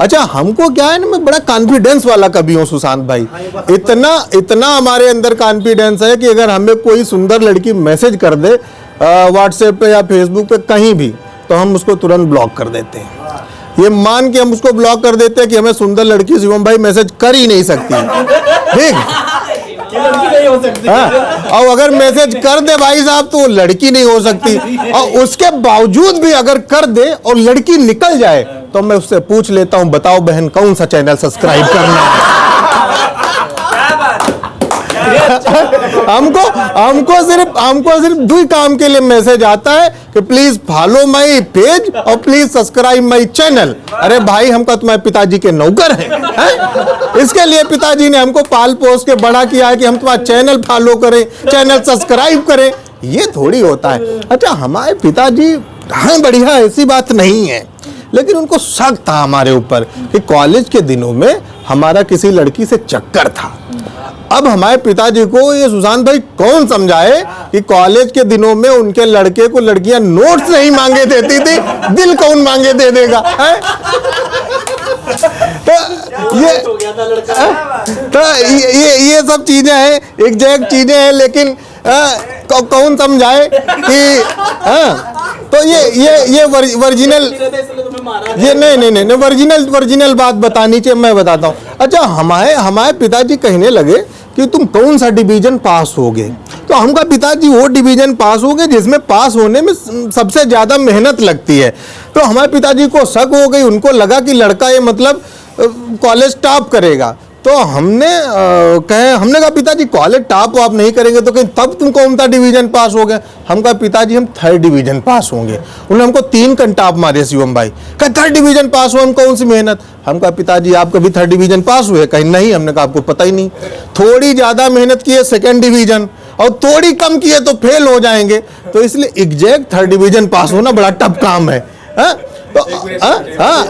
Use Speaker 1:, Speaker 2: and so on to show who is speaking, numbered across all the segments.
Speaker 1: अच्छा हमको क्या है ना, मैं बड़ा कॉन्फिडेंस वाला कवि हूँ सुशांत भाई। इतना हमारे अंदर कॉन्फिडेंस है कि अगर हमें कोई सुंदर लड़की मैसेज कर दे व्हाट्सएप पे या फेसबुक पे कहीं भी, तो हम उसको तुरंत ब्लॉक कर देते हैं। ये मान के हम उसको ब्लॉक कर देते हैं कि हमें सुंदर लड़की शिवम भाई मैसेज कर ही नहीं सकती, ठीक। और अगर मैसेज कर दे भाई साहब तो लड़की नहीं हो सकती, और उसके बावजूद भी अगर कर दे और लड़की निकल जाए तो मैं उससे पूछ लेता हूं, बताओ बहन कौन सा चैनल सब्सक्राइब करना है। हमको सिर्फ दो ही काम के लिए मैसेज आता है कि प्लीज फॉलो माई पेज और प्लीज सब्सक्राइब माई चैनल। अरे भाई हमका तुम्हारे पिताजी के नौकर हैं, इसके लिए पिताजी ने हमको पाल पोस के बड़ा किया है कि हम तुम्हारा चैनल फॉलो करें, चैनल सब्सक्राइब करें। ये थोड़ी होता है। अच्छा हमारे पिताजी हैं बढ़िया, ऐसी बात नहीं है, लेकिन उनको शक था हमारे ऊपर कि कॉलेज के दिनों में हमारा किसी लड़की से चक्कर था। अब हमारे पिताजी को ये सुशांत भाई कौन समझाए कि कॉलेज के दिनों में उनके लड़के को लड़कियां नोट्स नहीं मांगे देती थी, दिल कौन मांगे दे देगा है? तो ये सब चीजें हैं, एग्जैक्ट चीजें हैं, लेकिन कौन समझाए कि तो ये वर्जिनल, ये नहीं वर्जिनल बात बतानी चाहिए, मैं बताता हूँ। अच्छा हमारे पिताजी कहने लगे कि तुम कौन सा डिवीजन पास होगे, तो हमका पिताजी वो डिवीजन पास होगे जिसमें पास होने में सबसे ज्यादा मेहनत लगती है। तो हमारे पिताजी को शक हो गई, उनको लगा कि लड़का ये मतलब कॉलेज टॉप करेगा। तो हमने कहा पिताजी कॉलेज टॉप आप नहीं करेंगे तो कहीं तब तुम कौन सा डिवीजन पास हो गए? हम कहा पिताजी हम 3rd डिवीजन पास होंगे। उन्होंने हमको 3 कंटाप मारे शिवम भाई, कहा 3rd डिवीजन पास हो, हम कौन सी मेहनत। हम कहा पिताजी आप कभी 3rd डिवीजन पास हुए? कहीं नहीं। हमने कहा आपको पता ही नहीं, थोड़ी ज्यादा मेहनत की है 2nd डिवीजन और थोड़ी कम की है तो फेल हो जाएंगे। तो इसलिए एग्जैक्ट 3rd डिवीजन पास होना बड़ा टफ काम है। तो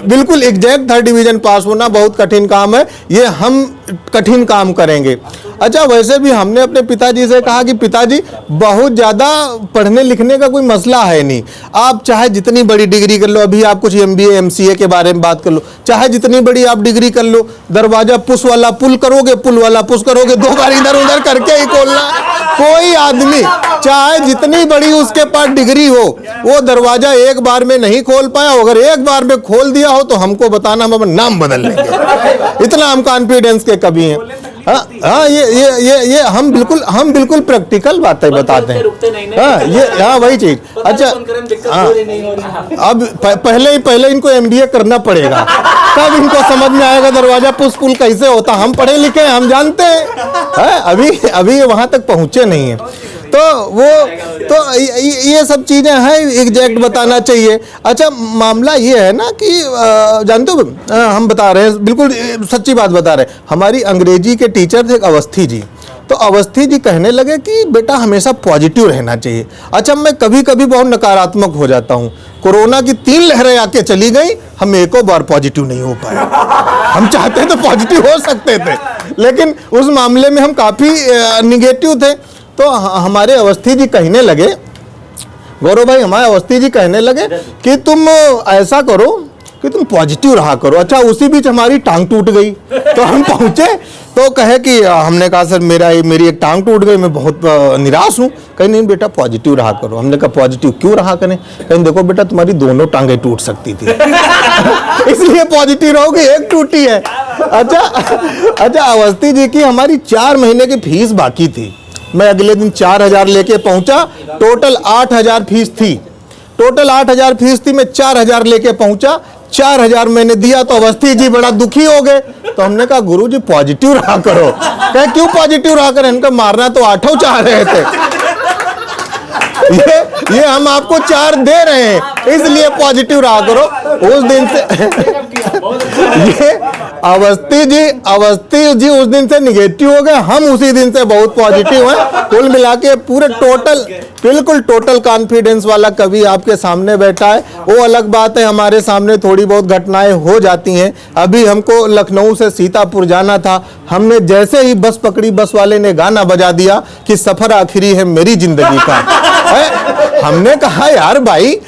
Speaker 1: बिल्कुल एग्जैक्ट 3rd डिवीजन पास होना बहुत कठिन काम है, ये हम कठिन काम करेंगे। अच्छा वैसे भी हमने अपने पिताजी से कहा कि पिताजी बहुत ज़्यादा पढ़ने लिखने का कोई मसला है नहीं, आप चाहे जितनी बड़ी डिग्री कर लो, अभी आप कुछ MBA MCA के बारे में बात कर लो, चाहे जितनी बड़ी आप डिग्री कर लो, दरवाजा पुश वाला पुल करोगे, पुल वाला पुश करोगे, 2 बार इधर उधर करके ही खोलना। कोई आदमी चाहे जितनी बड़ी उसके पास डिग्री हो, वो दरवाजा एक बार में नहीं खोल पाया, अगर एक बार में खोल दिया हो तो हमको बताना, हम अपना नाम बदल लेंगे। इतना हम कॉन्फिडेंस के कवि हैं। ये हम बिल्कुल प्रैक्टिकल बातें बताते हैं। वही चीज। अच्छा अब पहले इनको MBA करना पड़ेगा, तब इनको समझ में आएगा दरवाजा पुश पुल कैसे होता। हम पढ़े लिखे हैं, हम जानते हैं, अभी वहां तक पहुंचे नहीं है। तो ये सब चीजें हैं, एग्जैक्ट बताना चाहिए। अच्छा मामला ये है ना कि जानते हो हम बता रहे हैं, बिल्कुल सच्ची बात बता रहे हैं। हमारी अंग्रेजी के टीचर थे अवस्थी जी, तो अवस्थी जी कहने लगे कि बेटा हमेशा पॉजिटिव रहना चाहिए। अच्छा मैं कभी कभी बहुत नकारात्मक हो जाता हूँ। कोरोना की 3 लहरें आके चली गई, हम एको बार पॉजिटिव नहीं हो पाए। हम चाहते तो पॉजिटिव हो सकते थे, लेकिन उस मामले में हम काफी निगेटिव थे। तो हमारे अवस्थी जी कहने लगे, गौरव भाई हमारे अवस्थी जी कहने लगे कि तुम ऐसा करो कि तुम पॉजिटिव रहा करो। अच्छा उसी बीच हमारी टांग टूट गई, तो हम पहुंचे तो कहे कि हमने कहा सर मेरी एक टांग टूट गई, मैं बहुत निराश हूँ। कहीं नहीं बेटा पॉजिटिव रहा करो। हमने कहा पॉजिटिव क्यों रहा करें? कहीं देखो बेटा तुम्हारी दोनों टांगें टूट सकती थी इसलिए पॉजिटिव रहोगे, एक टूटी है। अच्छा अवस्थी जी की हमारी 4 महीने की फीस बाकी थी। मैं अगले दिन 4000 लेके पहुंचा, टोटल 8000 फीस थी। टोटल 8000 फीस थी, मैं 4000 लेके पहुंचा। 4000 मैंने दिया तो अवस्थी जी बड़ा दुखी हो गए। तो हमने कहा गुरुजी पॉजिटिव रहा करो। कहे क्यों पॉजिटिव रहा करें? इनका मारना तो 8 चाह रहे थे ये हम आपको 4 दे रहे हैं, इसलिए पॉजिटिव रहा करो। उस दिन से ये अवस्थी जी उस दिन से निगेटिव हो गए, हम उसी दिन से बहुत पॉजिटिव हैं। कुल मिला के पूरे बिल्कुल टोटल कॉन्फिडेंस वाला कवि आपके सामने बैठा है। वो अलग बात है, हमारे सामने थोड़ी बहुत घटनाएं हो जाती हैं। अभी हमको लखनऊ से सीतापुर जाना था, हमने जैसे ही बस पकड़ी, बस वाले ने गाना बजा दिया कि सफर आखिरी है मेरी जिंदगी का। हमने कहा यार भाई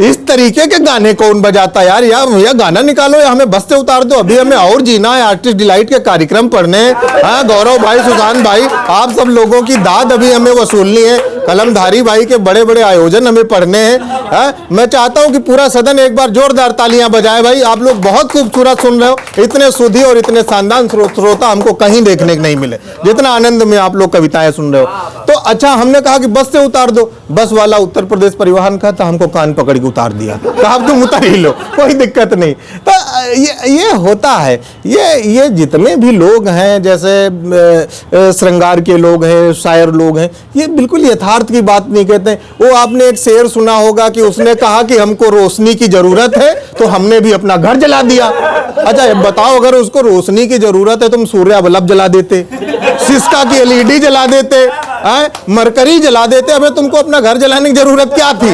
Speaker 1: इस तरीके के गाने कौन बजाता यार, या गाना निकालो या हमें बस से उतार दो, अभी हमें और जीना है, आर्टिस्ट डिलाइट के कार्यक्रम पढ़ने। हाँ गौरव भाई, सुजान भाई, आप सब लोगों की दाद अभी हमें वसूलनी है, कलमधारी भाई के बड़े बड़े आयोजन हमें पढ़ने हैं। मैं चाहता हूं कि पूरा सदन एक बार जोरदार तालियां बजाए भाई, आप लोग बहुत खूबसूरत सुन रहे हो, इतने सुधी और इतने शानदार श्रोता हमको कहीं देखने को नहीं मिले, जितना आनंद में आप लोग कविताएं सुन रहे हो। तो अच्छा, हमने कहा कि बस से उतार दो, बस वाला उत्तर प्रदेश परिवहन का था, हमको कान पकड़ के उतार दिया, कहा तुम उतार ही लो, कोई दिक्कत नहीं। तो ये होता है, ये जितने भी लोग हैं, जैसे श्रृंगार के लोग हैं, शायर लोग हैं, ये बिल्कुल यथार्थ की बात नहीं कहते। वो आपने एक शेर सुना होगा कि उसने कहा कि हमको रोशनी की जरूरत है तो हमने भी अपना घर जला दिया। अच्छा बताओ, अगर उसको रोशनी की जरूरत है तुम सूर्य बल्ब जला देते, सिस्का की एलईडी जला देते, मरकरी जला देते, हमें तुमको अपना घर जलाने की जरूरत क्या थी?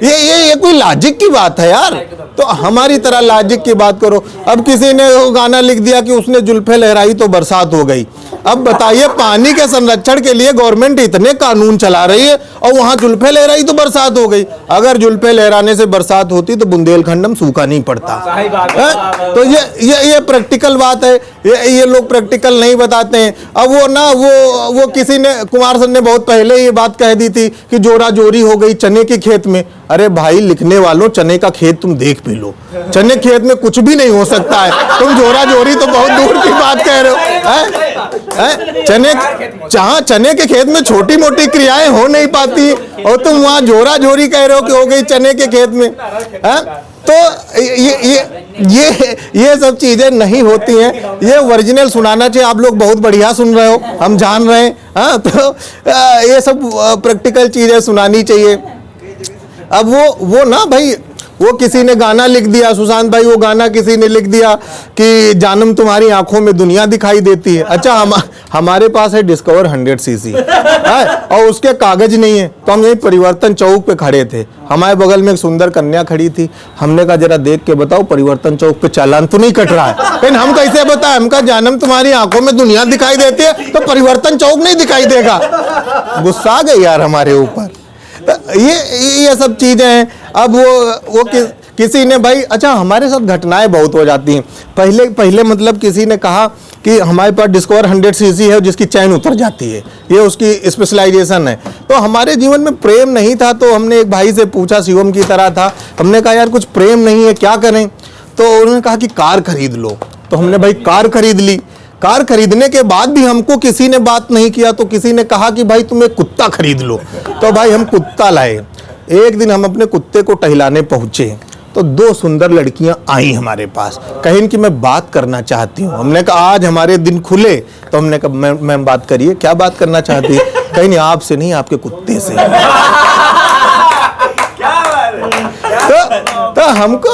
Speaker 1: ये कोई लॉजिक की बात है यार? तो हमारी तरह लॉजिक की बात करो। अब किसी ने वो गाना लिख दिया कि उसने जुल्फे लहराई तो बरसात हो गई। अब बताइए, पानी के संरक्षण के लिए गवर्नमेंट इतने कानून चला रही है और वहां जुल्फे लहराई तो बरसात हो गई। अगर जुल्फे लहराने से बरसात होती तो बुंदेलखंड में सूखा नहीं पड़ता। तो ये प्रैक्टिकल बात है, ये लोग प्रैक्टिकल नहीं बताते हैं। अब वो किसी ने, कुमार सर ने बहुत पहले ये बात कह दी थी कि जोरा जोरी हो गई चने के खेत में। अरे भाई लिखने वालों, चने का खेत तुम देख भी लो, चने खेत में कुछ भी नहीं हो सकता है, तुम जोरा जोरी तो बहुत दूर की बात कह रहे हो। चने के खेत में छोटी मोटी क्रियाएं हो नहीं पाती और तुम वहां जोरा जोरी कह रहे हो कि हो गई चने के खेत में। तो ये सब चीजें नहीं होती हैं, ये ओरिजिनल सुनाना चाहिए। आप लोग बहुत बढ़िया सुन रहे हो, हम जान रहे हैं। हाँ, तो ये सब प्रैक्टिकल चीजें सुनानी चाहिए। अब वो ना भाई, वो किसी ने गाना लिख दिया, सुशांत भाई, वो गाना किसी ने लिख दिया कि जानम तुम्हारी आंखों में दुनिया दिखाई देती है। अच्छा, हमारे पास है डिस्कवर 100 सीसी और उसके कागज नहीं है, तो हम यही परिवर्तन चौक पे खड़े थे, हमारे बगल में एक सुंदर कन्या खड़ी थी। हमने कहा जरा देख के बताओ परिवर्तन चौक पे चालान तो नहीं कट रहा है? लेकिन हम कैसे बताएं? हमका जानम तुम्हारी आंखों में दुनिया दिखाई देती है तो परिवर्तन चौक नहीं दिखाई देगा। गुस्सा आ गई यार हमारे ऊपर। ये सब चीजें हैं। अब वो किसी ने भाई, अच्छा हमारे साथ घटनाएं बहुत हो जाती हैं। पहले मतलब किसी ने कहा कि हमारे पास डिस्कवर 100 सीसी है जिसकी चैन उतर जाती है, ये उसकी स्पेशलाइजेशन है। तो हमारे जीवन में प्रेम नहीं था, तो हमने एक भाई से पूछा, शिवम की तरह था, हमने कहा यार कुछ प्रेम नहीं है, क्या करें? तो उन्होंने कहा कि कार खरीद लो। तो हमने भाई कार खरीद ली। कार खरीदने के बाद भी हमको किसी ने बात नहीं किया, तो किसी ने कहा कि भाई तुम एक कुत्ता खरीद लो। तो भाई हम कुत्ता लाए। एक दिन हम अपने कुत्ते को टहलाने पहुंचे तो 2 सुंदर लड़कियां आई हमारे पास, कहीं कि मैं बात करना चाहती हूँ। हमने कहा आज हमारे दिन खुले, तो हमने कहा मैम बात करिए, क्या बात करना चाहती है? कहीं नहीं, आपसे नहीं, आपके कुत्ते से। तो हमको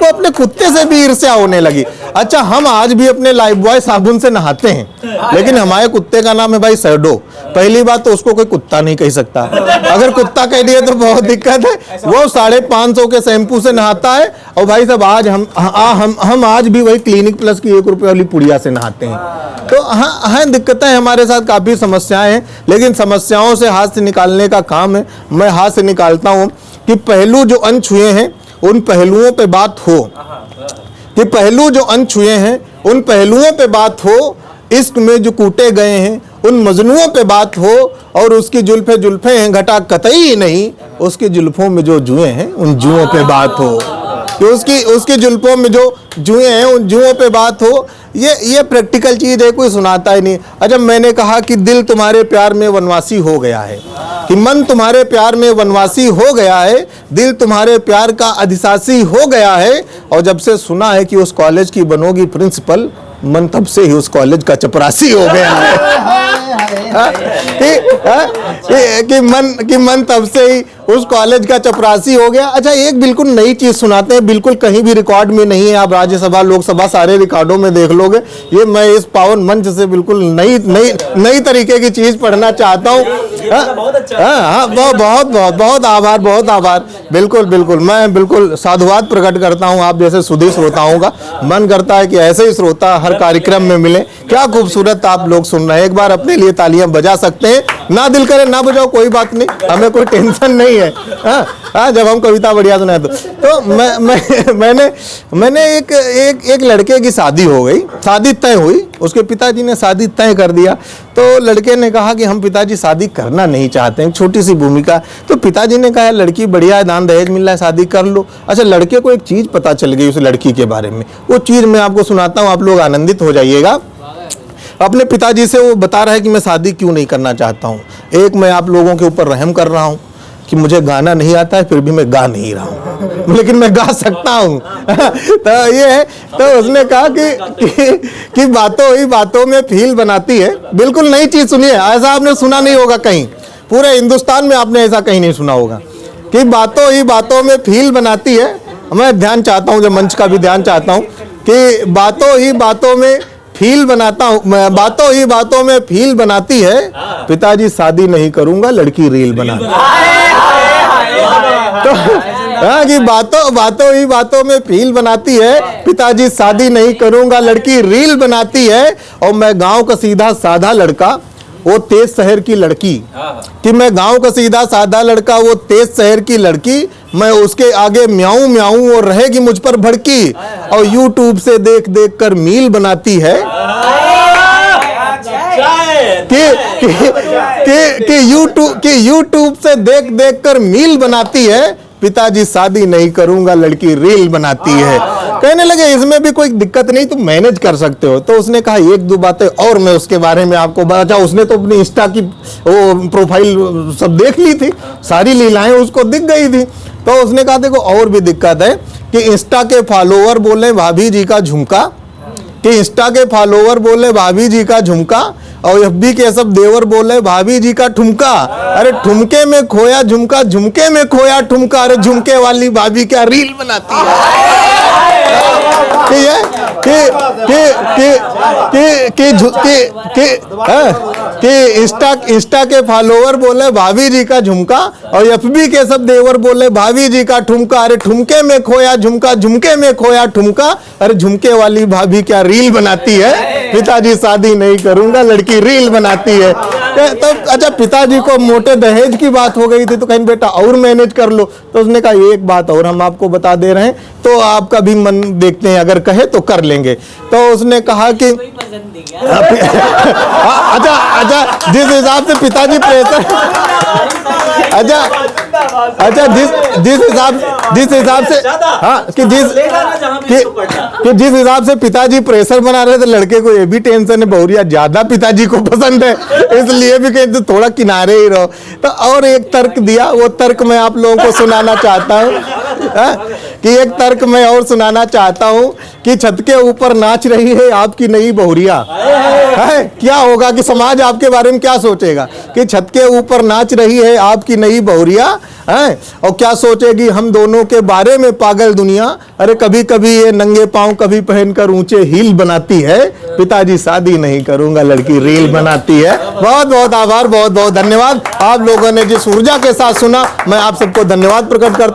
Speaker 1: अपने कुत्ते से भी ईर्ष्या होने लगी। अच्छा, हम आज भी अपने लाइफ बॉय साबुन से नहाते हैं, लेकिन हमारे कुत्ते का नाम है भाई शैडो। पहली बात तो उसको कोई कुत्ता नहीं कह सकता, अगर कुत्ता कह दिए तो बहुत दिक्कत है। वो 550 के शैम्पू से नहाता है और भाई साहब आज हम आज भी वही क्लिनिक प्लस की 1 रुपये वाली पुड़िया से नहाते हैं। तो हाँ दिक्कतें हमारे साथ, काफी समस्याएं हैं, लेकिन समस्याओं से हाथ से निकालने का काम है। मैं हाथ से निकालता हूँ कि पहलू जो अनछुए हैं उन पहलुओं पे बात हो, कि पहलू जो अनछुए हैं उन पहलुओं पे बात हो, इश्क में जो कूटे गए हैं उन मजनुओं पे बात हो, और उसकी जुल्फे हैं घटा कतई नहीं, उसकी जुल्फों में जो जुएं हैं उन जुओं पे बात हो, कि उसकी जुल्फों में जो जुएं हैं उन जुओं पे बात हो। ये प्रैक्टिकल चीज है, कोई सुनाता ही नहीं। अच्छा, मैंने कहा कि दिल तुम्हारे प्यार में वनवासी हो गया है, कि मन तुम्हारे प्यार में वनवासी हो गया है, दिल तुम्हारे प्यार का अधिशासी हो गया है, और जब से सुना है कि उस कॉलेज की बनोगी प्रिंसिपल, मन तब से ही उस कॉलेज का चपरासी हो गया है। कि मन तब से ही उस कॉलेज का चपरासी हो गया। अच्छा, एक बिल्कुल नई चीज सुनाते हैं, बिल्कुल कहीं भी रिकॉर्ड में नहीं है, आप राज्यसभा लोकसभा सारे रिकॉर्डों में देख लोगे। ये मैं इस पावन मंच से बिल्कुल नई तरीके की चीज पढ़ना चाहता हूँ। बहुत आभार। बिल्कुल मैं बिल्कुल साधुवाद प्रकट करता हूँ आप जैसे सुधी श्रोताओं का। मन करता है कि ऐसे ही श्रोता हर कार्यक्रम में मिले। क्या खूबसूरत आप लोग सुन रहे हैं, एक बार अपने लिए तालियां बजा सकते हैं, ना दिल करे ना बजाओ, कोई बात नहीं, हमें कोई टेंशन नहीं है। हाँ, जब हम कविता बढ़िया सुनाए तो मैंने एक लड़के की शादी हो गई, शादी तय हुई, उसके पिताजी ने शादी तय कर दिया। तो लड़के ने कहा कि हम पिताजी शादी करना नहीं चाहते हैं, छोटी सी भूमिका। तो पिताजी ने कहा लड़की बढ़िया है, दान दहेज मिल रहा है, शादी कर लो। अच्छा, लड़के को एक चीज पता चल गई उस लड़की के बारे में, वो चीज मैं आपको सुनाता हूँ, आप लोग आनंदित हो जाइएगा। अपने पिताजी से वो बता रहा है कि मैं शादी क्यों नहीं करना चाहता हूँ। एक, मैं आप लोगों के ऊपर रहम कर रहा हूँ कि मुझे गाना नहीं आता है, फिर भी मैं गा नहीं रहा हूँ, लेकिन मैं गा सकता हूँ। तो ये है, तो उसने कहा कि बातों ही बातों में फील बनाती है। बिल्कुल नई चीज सुनिए, ऐसा आपने सुना नहीं होगा कहीं, पूरे हिंदुस्तान में आपने ऐसा कहीं नहीं सुना होगा कि बातों ही बातों में फील बनाती है। मैं ध्यान चाहता हूँ, जब मंच का भी ध्यान चाहता हूँ कि बातों ही बातों में फील बनाता हूँ, बातों ही बातों में फील बनाती है, पिताजी शादी नहीं करूंगा, लड़की रील बनाती है। तो हाँ, कि बातों ही बातों में फील बनाती है, पिताजी शादी नहीं करूंगा, लड़की रील बनाती है। और मैं गांव का सीधा साधा लड़का, वो तेज शहर की लड़की, कि मैं गांव का सीधा साधा लड़का, वो तेज शहर की लड़की, मैं उसके आगे म्याऊं म्याऊं और रहेगी मुझ पर भड़की, और यूट्यूब से देख देख कर मील बनाती है। कि यूट्यूब से देख देख कर मील बनाती है, पिताजी शादी नहीं करूंगा, लड़की रील बनाती है। कहने लगे इसमें भी कोई दिक्कत नहीं, तुम मैनेज कर सकते हो। तो उसने कहा एक दो बातें और मैं उसके बारे में आपको बता। उसने तो अपनी इंस्टा की वो प्रोफाइल सब देख ली थी, सारी लीलाएं उसको दिख गई थी। तो उसने कहा देखो और भी दिक्कत है कि इंस्टा के फॉलोअर बोले भाभी जी का झुमका, कि इंस्टा के फॉलोअर बोले भाभी जी का झुमका, और एफबी के सब देवर बोले भाभी जी का ठुमका। अरे ठुमके में खोया झुमका, झुमके में खोया ठुमका, अरे झुमके वाली भाभी क्या रील बनाती है। इंस्टा के फॉलोअर बोले भाभी जी का झुमका, और एफबी के सब देवर बोले भाभी जी का ठुमका। अरे ठुमके में खोया झुमका, झुमके में खोया ठुमका, अरे झुमके वाली भाभी क्या रील बनाती है, पिताजी शादी नहीं करूंगा, लड़की रील बनाती है। तो अच्छा, पिताजी को मोटे दहेज की बात हो गई थी, तो कहीं बेटा और मैनेज कर लो। तो उसने कहा एक बात और हम आपको बता दे रहे हैं, तो आपका भी मन देखते हैं, अगर कहे तो कर लेंगे। तो उसने कहा कि अच्छा, जिस हिसाब से पिताजी प्रेशर, अच्छा जिस हिसाब से हाँ, कि जिस हिसाब से पिताजी प्रेशर बना रहे थे, लड़के को ये भी टेंशन है बहुरिया ज्यादा पिताजी को पसंद है, इसलिए भी कहते थोड़ा किनारे ही रहो। तो और एक तर्क दिया, वो तर्क मैं आप लोगों को सुनाना चाहता हूँ, कि एक तर्क मैं और सुनाना चाहता हूँ कि छत के ऊपर नाच रही है आपकी नई बहुरिया है, क्या होगा कि समाज आपके बारे में क्या सोचेगा, कि छत के ऊपर नाच रही है आपकी नई बहुरिया है, और क्या सोचेगी हम दोनों के बारे में पागल दुनिया। अरे कभी कभी ये नंगे पांव कभी पहनकर ऊंचे हील बनाती है, पिताजी शादी नहीं करूंगा, लड़की रील बनाती है। बहुत बहुत आभार, बहुत बहुत धन्यवाद। आप लोगों ने जिस ऊर्जा के साथ सुना, मैं आप सबको धन्यवाद प्रकट करता हूं।